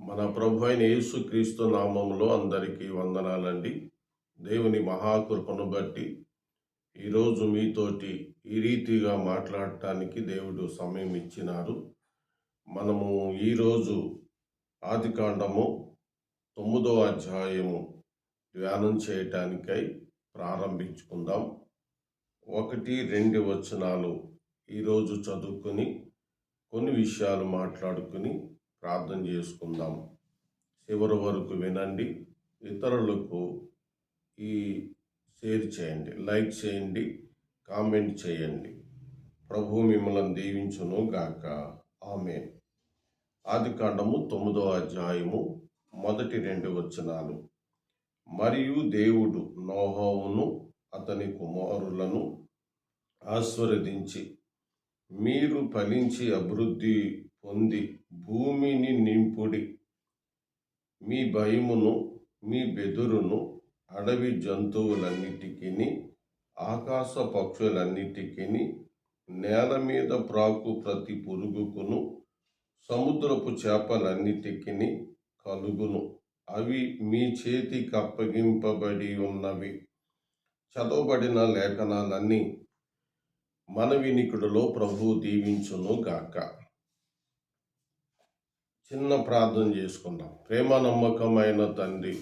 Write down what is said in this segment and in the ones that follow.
మన ప్రభు అయిన యేసుక్రీస్తు నామములో అందరికీ వందనాలండి. దేవుని మహాకృపను బట్టి ఈరోజు మీతోటి ఈ రీతిగా మాట్లాడటానికి దేవుడు సమయం ఇచ్చినారు. మనము ఈరోజు ఆదికాండము 9వ అధ్యాయము ధ్యానం చేయటానికై ప్రారంభించుకుందాం. 1-2 వచనాలు ఈరోజు చదువుకుని కొన్ని విషయాలు మాట్లాడుకుని ప్రార్థన చేసుకుందాం. చివరి వరకు వినండి. ఇతరులకు ఈ షేర్ చేయండి, లైక్ చేయండి, కామెంట్ చేయండి. ప్రభు మిమ్మల్ని దీవించును గాక. ఆమేన్. ఆదికాండము 9వ అధ్యాయము 1-2 వచనాలు. మరియు దేవుడు నోహోవును అతని కుమారులను ఆశీర్వదించి, మీరు ఫలించి అభివృద్ధి పొంది భూమిని నింపుడి, మీ భయమును మీ బెదురును అడవి జంతువులన్నిటికీ, ఆకాశ పక్షులన్నిటికీ, నేల మీద ప్రాకు ప్రతి పురుగుకును, సముద్రపు చేపలన్నిటికీ కలుగును. అవి మీ చేతికి అప్పగింపబడి ఉన్నవి. చదవబడిన లేఖనాలన్నీ మన వినికిడిలో ప్రభు దీవించును గాక. చిన్న ప్రార్థన చేసుకుందాం. ప్రేమ నమ్మకమైన తండ్రి,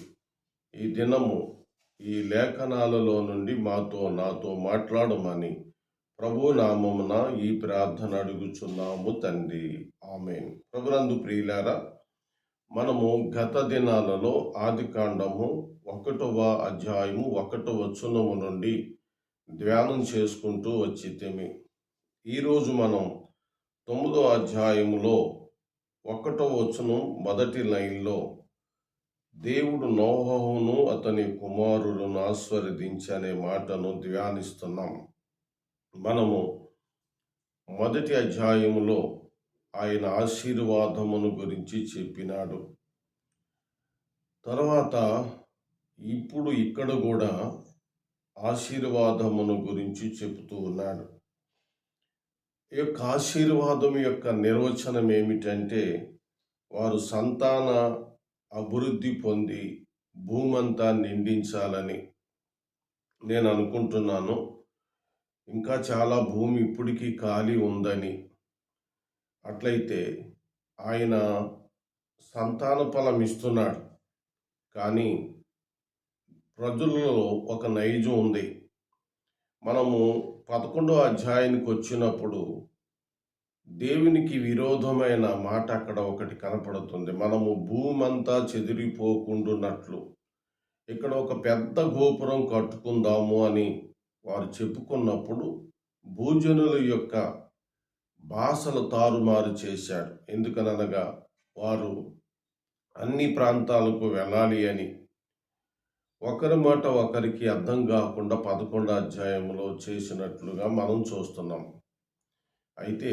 ఈ దినము ఈ లేఖనాలలో నుండి నాతో మాట్లాడమని ప్రభు నామమున ఈ ప్రార్థన అడుగుచున్నాము తండ్రి. ఆమేన్. ప్రభునందు ప్రియులారా, మనము గత దినాలలో ఆదికాండము 1వ అధ్యాయము 1వ వచనము నుండి ధ్యానం చేసుకుంటూ వచ్చితిమి. ఈరోజు మనం 9వ అధ్యాయములో 1వ వచనం మొదటి లైన్లో దేవుడు నోహోవును అతని కుమారులను ఆశీర్వదించి అనే మాటను ధ్యానిస్తున్నాం. మనము మొదటి అధ్యాయములో ఆయన ఆశీర్వాదమును గురించి చెప్పినాడు. తర్వాత ఇప్పుడు ఇక్కడ కూడా ఆశీర్వాదమును గురించి చెబుతూ ఉన్నాడు. ఈ యొక్క ఆశీర్వాదం యొక్క నిర్వచనం ఏమిటంటే, వారు సంతాన అభివృద్ధి పొంది భూమంతా నిండించాలని నేను అనుకుంటున్నాను. ఇంకా చాలా భూమి ఇప్పటికీ ఖాళీ ఉందని. అట్లయితే ఆయన సంతాన ఫలం ఇస్తున్నాడు, కానీ ప్రజలలో ఒక నైజం ఉంది. మనము 11వ అధ్యాయానికి వచ్చినప్పుడు దేవునికి విరోధమైన మాట అక్కడ ఒకటి కనపడుతుంది. మనము భూమంతా చెదిరిపోకుండానట్లు ఇక్కడ ఒక పెద్ద గోపురం కట్టుకుందాము అని వారు చెప్పుకున్నప్పుడు భూజనుల యొక్క భాషలు తారుమారు చేశాడు. ఎందుకనగా వారు అన్ని ప్రాంతాలకు వెళ్ళాలి అని. ఒకరి మాట ఒకరికి అర్థం కాకుండా 11వ అధ్యాయంలో చేసినట్లుగా మనం చూస్తున్నాం. అయితే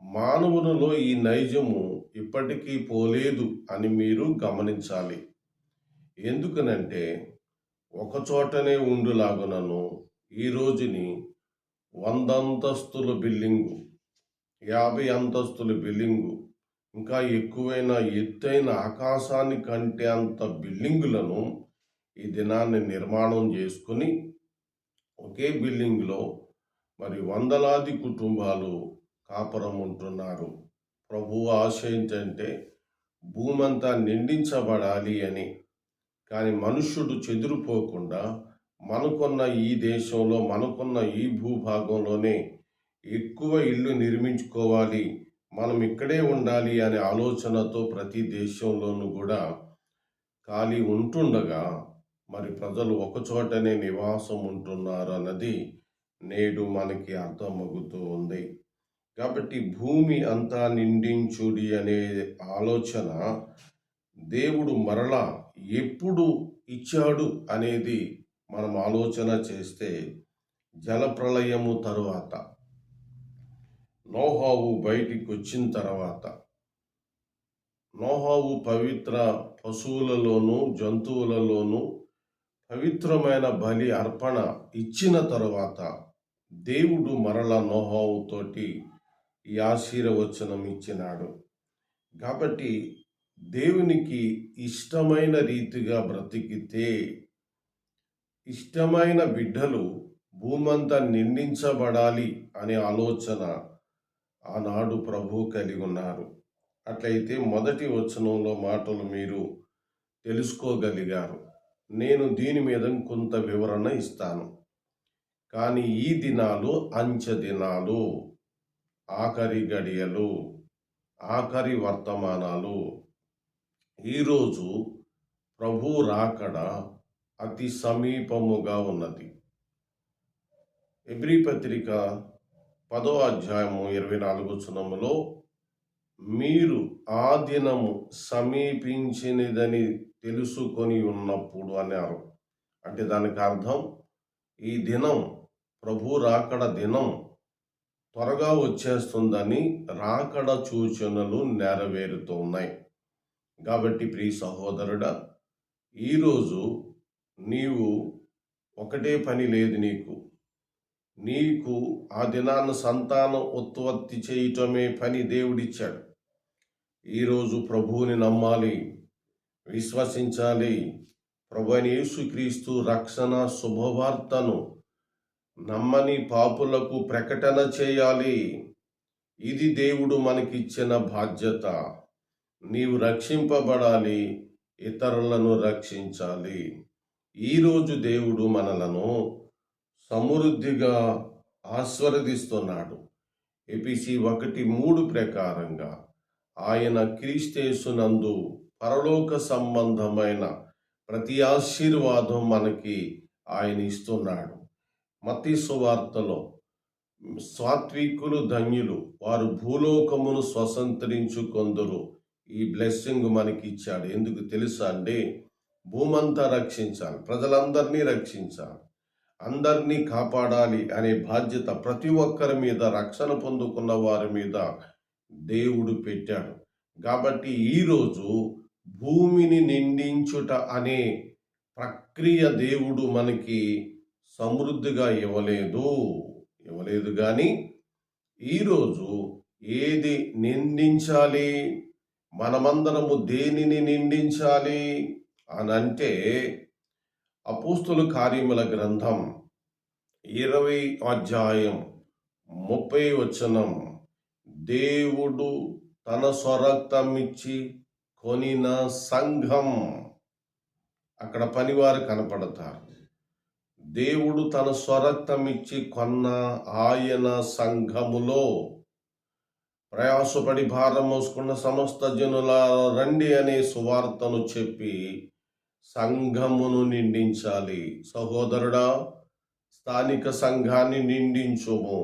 మానవునిలో ఈ నైజము ఇప్పటికీ పోలేదు అని మీరు గమనించాలి. ఎందుకనంటే ఒకచోటనే ఉండులాగునను ఈ రోజుని 100 అంతస్తుల బిల్డింగు, 50 అంతస్తుల బిల్డింగు, ఇంకా ఎక్కువైన ఎత్తైన ఆకాశాన్ని కంటే అంత బిల్డింగులను ఈ దినాన్ని నిర్మాణం చేసుకుని ఒకే బిల్డింగ్లో మరి వందలాది కుటుంబాలు కాపురం ఉంటున్నారు. ప్రభువు ఆశ ఏంటంటే భూమంతా నిండించబడాలి అని. కానీ మనుష్యుడు చెదిరిపోకుండా మనకున్న ఈ దేశంలో, మనకున్న ఈ భూభాగంలోనే ఎక్కువ ఇల్లు నిర్మించుకోవాలి, మనం ఇక్కడే ఉండాలి అనే ఆలోచనతో ప్రతి దేశంలోనూ కూడా ఖాళీ ఉంటుండగా మరి ప్రజలు ఒకచోటనే నివాసం ఉంటున్నారు అన్నది నేడు మనకి అర్థమవుతూ ఉంది. కాబట్టి భూమి అంతా నిండించుడి అనే ఆలోచన దేవుడు మరలా ఎప్పుడు ఇచ్చాడు అనేది మనం ఆలోచన చేస్తే, జలప్రళయము తరువాత, నోహోవు బయటికి వచ్చిన తర్వాత, నోహోవు పవిత్ర పశువులలోనూ జంతువులలోనూ పవిత్రమైన బలి అర్పణ ఇచ్చిన తరువాత దేవుడు మరల నోహోవుతోటి ఈ ఆశీర్వచనం ఇచ్చినాడు. కాబట్టి దేవునికి ఇష్టమైన రీతిగా బ్రతికితే ఇష్టమైన బిడ్డలు భూమంతా నిందించబడాలి అనే ఆలోచన ఆనాడు ప్రభు కలిగి ఉన్నారు. అట్లయితే మొదటి వచనంలో మాటలు మీరు తెలుసుకోగలిగారు. నేను దీని మీద కొంత వివరణ ఇస్తాను. కానీ ఈ దినాలు అంచె దినాలు, ఆఖరి గడియలు, ఆఖరి వర్తమానాలు. ఈరోజు ప్రభు రాకడ అతి సమీపముగా ఉన్నది. హెబ్రీ పత్రిక 10వ అధ్యాయము 24వ వచనములో మీరు ఆ దినము సమీపించినదని తెలుసుకొని ఉన్నప్పుడు అన్నారు. అంటే దానికి అర్థం ఈ దినం, ప్రభు రాకడ దినం త్వరగా వచ్చేస్తుందని రాకడ సూచనలు నెరవేరుతూ ఉన్నాయి. కాబట్టి ప్రియ సహోదరుడా, ఈరోజు నీవు ఒకటే పని లేదు, నీకు ఆ దినాన్ని సంతానం ఉత్పత్తి చేయటమే పని దేవుడిచ్చాడు. ఈరోజు ప్రభువుని నమ్మాలి, విశ్వసించాలి. ప్రభువైన యేసుక్రీస్తు రక్షణ శుభవార్తను నమ్మని పాపులకు ప్రకటన చేయాలి. ఇది దేవుడు మనకిచ్చిన బాధ్యత. నీవు రక్షింపబడాలి, ఇతరులను రక్షించాలి. ఈరోజు దేవుడు మనలను సమృద్ధిగా ఆశీర్వదిస్తున్నాడు. ఎఫెసీ 1:3 ప్రకారంగా ఆయన క్రీస్తేసునందు పరలోక సంబంధమైన ప్రతి ఆశీర్వాదం మనకి ఆయన ఇస్తున్నాడు. మత్తయి సువార్తలో సాత్వికులు ధన్యులు, వారు భూలోకమును స్వతంత్రించుకొందురు. ఈ బ్లెస్సింగ్ మనకి ఇచ్చాడు. ఎందుకు తెలుసా అండి? భూమంతా రక్షించాలి, ప్రజలందరినీ రక్షించాలి, అందరినీ కాపాడాలి అనే బాధ్యత ప్రతి ఒక్కరి మీద, రక్షణ పొందుకున్న వారి మీద దేవుడు పెట్టాడు. కాబట్టి ఈరోజు భూమిని నిండించుట అనే ప్రక్రియ దేవుడు మనకి సమృద్ధిగా ఇవ్వలేదు కానీ ఈరోజు ఏది నిందించాలి, మనమందరము దేనిని నిందించాలి అని అంటే, అపోస్తుల కార్యముల గ్రంథం 20 అధ్యాయం 30 వచనం, దేవుడు తన స్వరక్తమిచ్చి కొనిన సంఘం. అక్కడ పనివారు కనపడతారు. దేవుడు తన స్వరక్తమిచ్చి కొన్న ఆయన సంఘములో ప్రయాసపడి భారం మోసుకున్న సమస్త జనుల రండి అనే సువార్తను చెప్పి సంఘమును నిండించాలి. సహోదరుడా, స్థానిక సంఘాన్ని నిండించుము.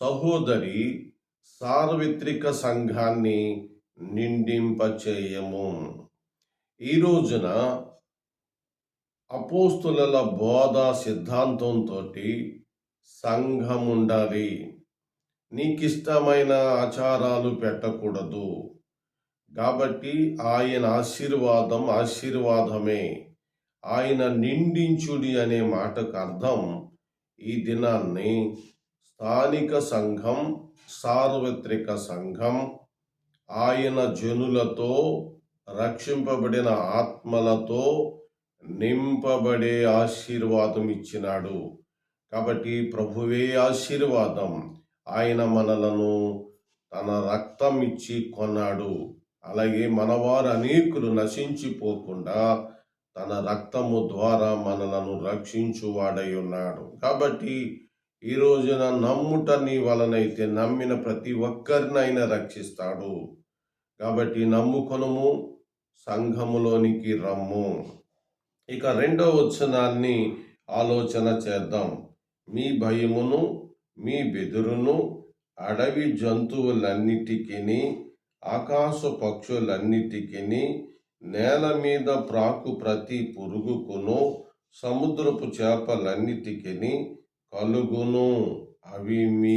సహోదరి, సార్వత్రిక సంఘాన్ని నిండింపచేయము. ఈ రోజున అపోస్తుల బోధ సిద్ధాంతంతో సంఘం ఉండాలి. నీకిష్టమైన ఆచారాలు పెట్టకూడదు. కాబట్టి ఆయన ఆశీర్వాదమే. ఆయన నిండించుడి అనే మాటకు అర్థం ఈ దినాన్ని స్థానిక సంఘం, సార్వత్రిక సంఘం ఆయన జనులతో, రక్షింపబడిన ఆత్మలతో నింపబడే ఆశీర్వాదం ఇచ్చినాడు. కాబట్టి ప్రభువే ఆశీర్వాదం. ఆయన మనలను తన రక్తం ఇచ్చి కొన్నాడు. అలాగే మనవారు అనేకులు నశించిపోకుండా తన రక్తము ద్వారా మనలను రక్షించువాడై ఉన్నాడు. కాబట్టి ఈ రోజున నమ్ముట నీ వలనైతే నమ్మిన ప్రతి ఒక్కరిని ఆయన రక్షిస్తాడు. కాబట్టి నమ్ముకొనుము, సంఘములోనికి రమ్ము. ఇక 2వ వచనాన్ని ఆలోచన చేద్దాం. మీ భయమును, మీ బెదురును అడవి జంతువులన్నిటికీ, ఆకాశ పక్షులన్నిటికీ, నేల మీద ప్రాకు ప్రతి పురుగుకును, సముద్రపు చేపలన్నిటికీ కలుగును. అవి మీ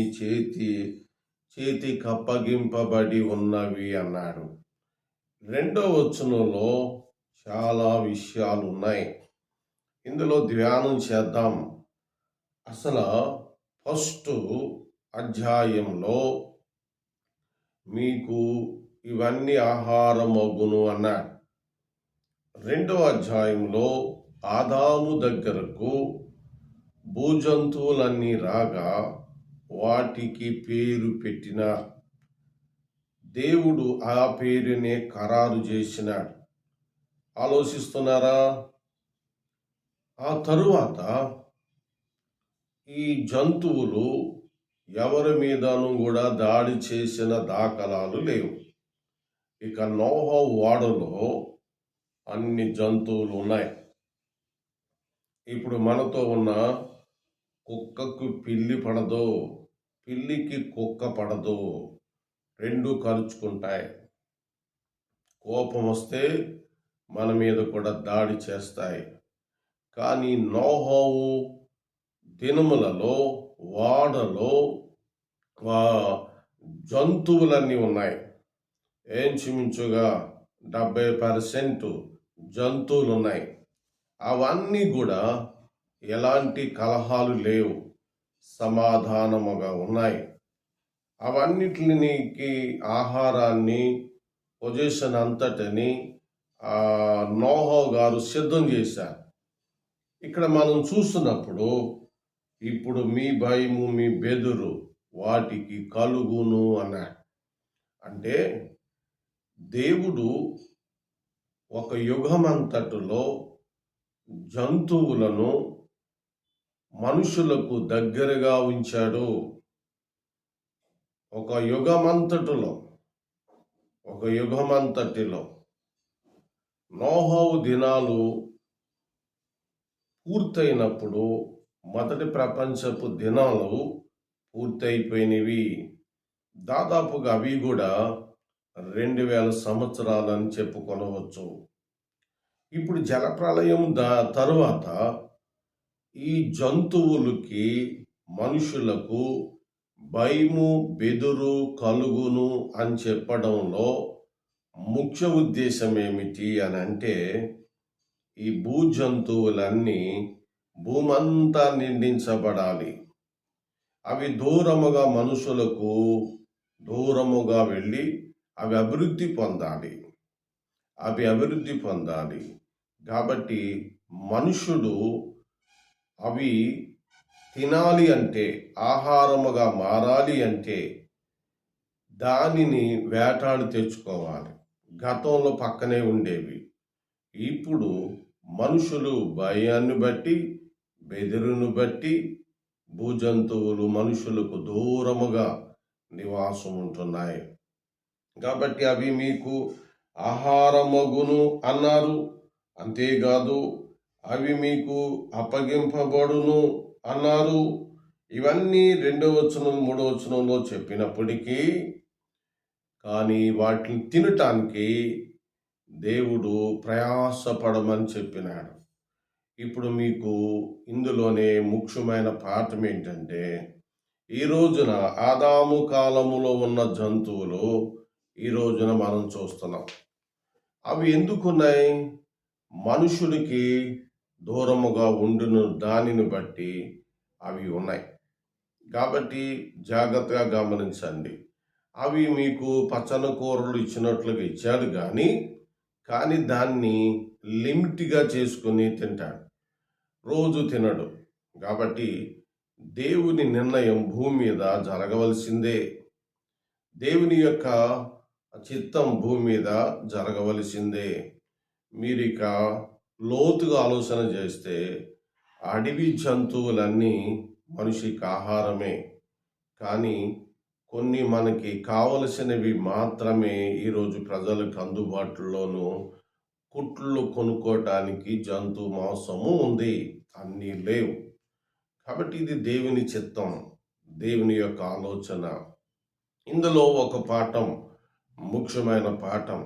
చేతికి అప్పగింపబడి ఉన్నవి అన్నాడు. 2వ వచనంలో చాలా విషయాలు ఉన్నాయి. ఇందులో ధ్యానం చేద్దాం. అసలు ఫస్ట్ అధ్యాయంలో మీకు ఇవన్నీ ఆహారమగును అన్నాడు. 2వ అధ్యాయంలో ఆదాము దగ్గరకు భూజంతువులన్నీ రాగా వాటికి పేరు పెట్టిన దేవుడు ఆ పేరునే ఖరారు చేసినాడు. ఆలోచిస్తున్నారా? ఆ తరువాత ఈ జంతువులు ఎవరి మీదను కూడా దాడి చేసిన దాఖలాలు లేవు. ఇక నోహ ఓడలో అన్ని జంతువులు ఉన్నాయి. ఇప్పుడు మనతో ఉన్న కుక్కకు పిల్లి పడదు, పిల్లికి కుక్క పడదు, రెండు కరుచుకుంటాయి. కోపం వస్తే మన మీద కూడా దాడి చేస్తాయి. కానీ నోహోవు దినములలో వాడలో జంతువులన్నీ ఉన్నాయి. ఇంచుమించుగా 70% జంతువులు ఉన్నాయి. అవన్నీ కూడా ఎలాంటి కలహాలు లేవు, సమాధానముగా ఉన్నాయి. అవన్నిటికి ఆహారాన్ని, పొజిషన్ అంతటిని నోహో గారు సిద్ధం చేశారు. ఇక్కడ మనం చూస్తున్నప్పుడు ఇప్పుడు మీ భయము మీ బెదురు వాటికి కలుగును అన్నాడు. అంటే దేవుడు ఒక యుగమంతటిలో జంతువులను మనుషులకు దగ్గరగా ఉంచాడు. ఒక యుగమంతటిలో నోహోవు దినాలు పూర్తయినప్పుడు మొదటి ప్రపంచపు దినాలు పూర్తయిపోయినవి. దాదాపుగా అవి కూడా 2000 సంవత్సరాలని చెప్పుకొనవచ్చు. ఇప్పుడు జలప్రళయం తరువాత ఈ జంతువులకి మనుషులకు భయము బెదురు కలుగును అని చెప్పడంలో ముఖ్య ఉద్దేశం ఏమిటి అని అంటే, ఈ భూజంతువులన్నీ భూమంతా నిండించబడాలి. అవి మనుషులకు దూరముగా వెళ్ళి అవి అభివృద్ధి పొందాలి. కాబట్టి మనుషుడు అవి తినాలి అంటే, ఆహారముగా మారాలి అంటే దానిని వేటాడి తెచ్చుకోవాలి. గతంలో పక్కనే ఉండేవి. ఇప్పుడు మనుషులు భయాన్ని బట్టి, బెదిరును బట్టి భూజంతువులు మనుషులకు దూరముగా నివాసం ఉంటున్నాయి. కాబట్టి అవి మీకు ఆహారమగును అన్నారు. అంతేకాదు అవి మీకు అప్పగింపబడును అన్నారు. ఇవన్నీ 2వ వచనం 3వ వచనంలో చెప్పినప్పటికీ కానీ వాటిని తినటానికి దేవుడు ప్రయాసపడమని చెప్పినాడు. ఇప్పుడు మీకు ఇందులోనే ముఖ్యమైన పాఠం ఏంటంటే, ఈ రోజున ఆదాము కాలములో ఉన్న జంతువులు ఈ రోజున మనం చూస్తున్నాం. అవి ఎందుకున్నాయి? మనుషుడికి దూరముగా ఉండును దానిని బట్టి అవి ఉన్నాయి. కాబట్టి జాగ్రత్తగా గమనించండి. అవి మీకు పచ్చని కూరలు ఇచ్చినట్లుగా ఇచ్చాడు కానీ దాన్ని లిమిట్గా చేసుకుని తింటాడు, రోజు తినడు. కాబట్టి దేవుని నిర్ణయం భూమి మీద జరగవలసిందే. దేవుని యొక్క చిత్తం భూమి మీద జరగవలసిందే. మీరిక లోతుగా ఆలోచన చేస్తే అడవి జంతువులన్నీ మనిషికి ఆహారమే. కానీ కొన్ని మనకి కావలసినవి మాత్రమే ఈరోజు ప్రజలకు అందుబాటులోనూ కుట్లు కొనుక్కోవటానికి జంతు మాంసము ఉంది, అన్నీ లేవు. కాబట్టి ఇది దేవుని చిత్తం, దేవుని యొక్క ఆలోచన. ఇందులో ఒక పాఠం, ముఖ్యమైన పాఠం,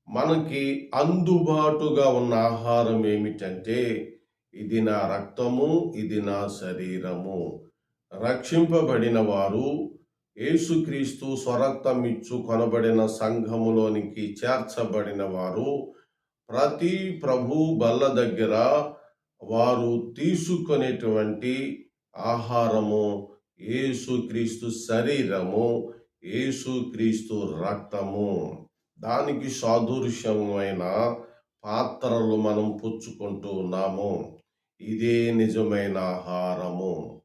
మనకి అందుబాటుగా ఉన్న ఆహారం ఏమిటంటే, ఇది నా రక్తము, ఇది నా శరీరము. రక్షింపబడిన వారు యేసుక్రీస్తు స్వరక్తమిచ్చు కొనబడిన సంఘములోనికి చేర్చబడిన వారు ప్రతి ప్రభు బల్ల దగ్గర వారు తీసుకునేటువంటి ఆహారము యేసుక్రీస్తు శరీరము, యేసుక్రీస్తు రక్తము. దానికి సాదృశ్యమైన పాత్రలు మనం పుచ్చుకుంటూ ఉన్నాము. ఇదే నిజమైన ఆహారము.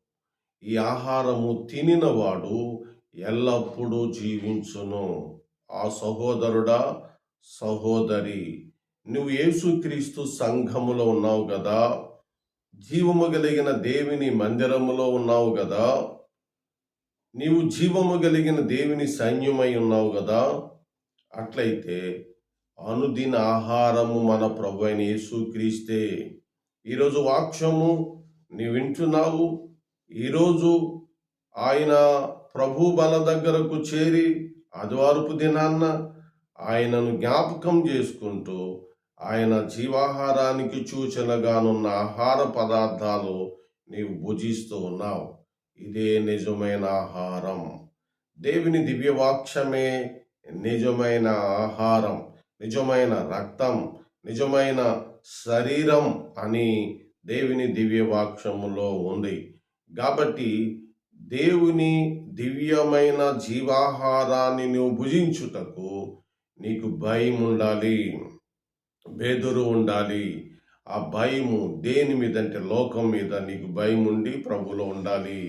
ఈ ఆహారము తినినవాడు ఎల్లప్పుడూ జీవించును. ఆ సహోదరుడా, సహోదరి, నువ్వు యేసుక్రీస్తు సంఘములో ఉన్నావు గదా! జీవము కలిగిన దేవుని మందిరములో ఉన్నావు గదా! నీవు జీవము కలిగిన దేవుని సైన్యమై ఉన్నావు గదా! అట్లయితే అనుదిన ఆహారము మన ప్రభువైన యేసుక్రీస్తే. ఈరోజు వాక్యము నీవు వింటున్నావు. ఈరోజు ఆయన ప్రభు బల దగ్గరకు చేరి ఆదివారపు దినాన్న ఆయనను జ్ఞాపకం చేసుకుంటూ ఆయన జీవాహారానికి సూచనగానున్న ఆహార పదార్థాలు నీవు భుజిస్తూ ఉన్నావు. ఇదే నిజమైన ఆహారం. దేవుని దివ్యవాక్యమే నిజమైన ఆహారం, నిజమైన రక్తం, నిజమైన శరీరం అని దేవుని దివ్యవాక్యములో ఉంది. కాబట్టి దేవుని దివ్యమైన జీవాహారాన్ని నువ్వు భుజించుటకు నీకు భయం ఉండాలి, బెదురు ఉండాలి. ఆ భయము దేని మీద అంటే లోకం మీద నీకు భయం ఉండి ప్రభులో ఉండాలి.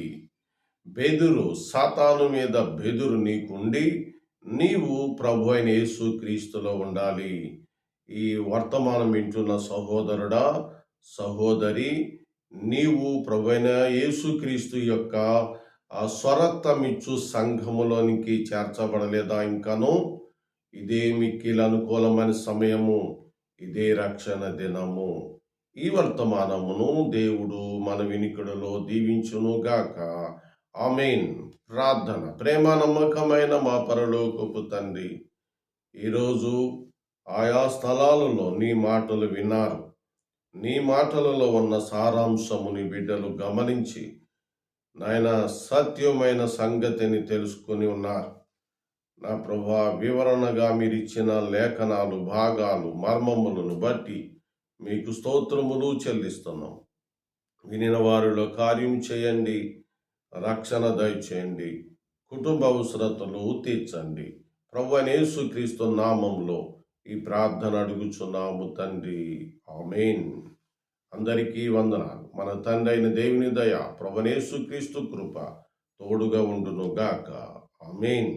బెదురు సాతాను మీద బెదురు నీకుండి నీవు ప్రభు అయిన యేసు క్రీస్తులో ఉండాలి. ఈ వర్తమానం వింటున్న సహోదరుడా, సహోదరి, నీవు ప్రభు అయిన యేసు క్రీస్తు యొక్క ఆ స్వరక్తమిచ్చు సంఘములోనికి చేర్చబడలేదా ఇంకాను? ఇదే మిక్కిలి అనుకూలమైన సమయము, ఇదే రక్షణ దినము. ఈ వర్తమానమును దేవుడు మన వినికిడిలో దీవించునుగాక. ఆమేన్. ప్రార్థన. ప్రేమ నమ్మకమైన మా పరలోకపు తండ్రి, ఈరోజు ఆయా స్థలాలలో నీ మాటలు విన్నారు. నీ మాటలలో ఉన్న సారాంశముని బిడ్డలు గమనించి నాయన సత్యమైన సంగతిని తెలుసుకొని ఉన్నారు. నా ప్రభా, వివరణగా మీరిచ్చిన లేఖనాలు, భాగాలు, మర్మములను బట్టి మీకు స్తోత్రములు చెల్లిస్తున్నాం. వినిన వారిలో కార్యం చేయండి, రక్షణ దయచేయండి, కుటుంబ అవసరతలు తీర్చండి. ప్రభువైన యేసుక్రీస్తు నామంలో ఈ ప్రార్థన అడుగుచున్నాము తండ్రి. ఆమేన్. అందరికీ వందనాలు. మన తండ్రి అయిన దేవుని దయ, ప్రభువైన యేసుక్రీస్తు కృప తోడుగా ఉండును గాక. ఆమేన్.